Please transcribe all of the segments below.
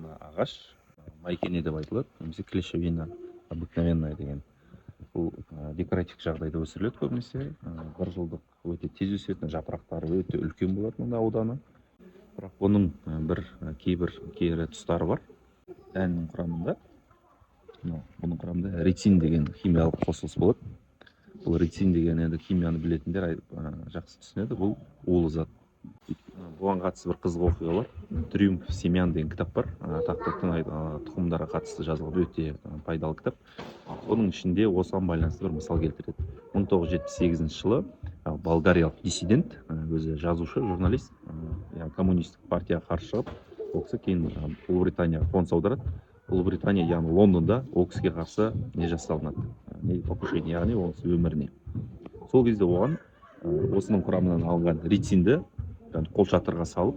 мына ағаш майкене деп айтылады, немесе клещевина обыкновенная деген. Бұл декоративтік жағдайда өсіріледі көбінесе. Бір жылдық өте тез өсетін, жапырақтары өте үлкен болады мұнда ауданы. Бірақ бұның кейбір кері тұстары бар. Дәннің құрамында, бұның құрамында рицин деген химиялық қосылыс болады. Бұл рицин деген енді химияны білетіндер жақсы түсінеді. Бұл улы зат. Бұған қатысты бір қызық оқиға бар. Триумф семян деген кітап бар. Атақты тұқымдарға қатысты жазылған өте пайдалы кітап. Оның ішінде осыған байланысты бір мысал келтіреді. 1978 жылы болгариялық диссидент, өзі жазушы, журналист, коммунистік партияға қарсы шығып, ол кісі кейін Ұлыбританияға қоныс аударады. Ұлыбритания, яғни Лондонда ол кісіге қарсы не жасалынады? Покушение, яғни оның өміріне. Сол кезде оған осының құрамынан алынған рицинді қолшатырға салып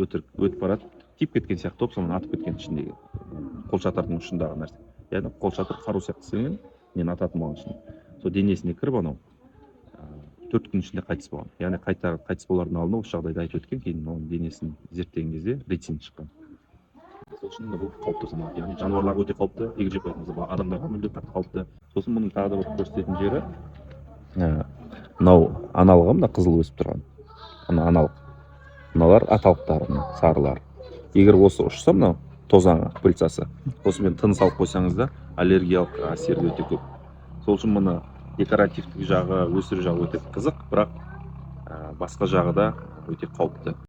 өтіп барады, тиіп кеткен сияқты, соны атып кеткен ішіндегі қолшатырдың ұшындағы нәрсе. Яғни қолшатыр қару сияқтысымен мен ататын болған үшін. Сол денесіне кіріп анау 4 күн ішінде қайтыс болған. Яғни қайтыс болардың алдында осы жағдайды айтып өткен, кейін оның денесін зерттеген кезде рицин шыққан. Сол үшін бұл қауіпті саналады. Яғни жануарларға өте қауіпті, егер жеп қоятын болса, адамдарға мүлде қатты қауіпті. Сосын бұның тағы да бір көрсететін жері, мынау аналығы, мына қызыл өсіп тұрған. Аналық. Мыналар аталықтары, сарылар. Егер осы ұшса, мынау тозаңы, пыльцасы, осымен тыныс алып қойсаңыз да аллергиялық әсері өте көп. Сол үшін мұны декоративтік жағы, өсіру жағы өте қызық, бірақ басқа жағы да өте қауіпті.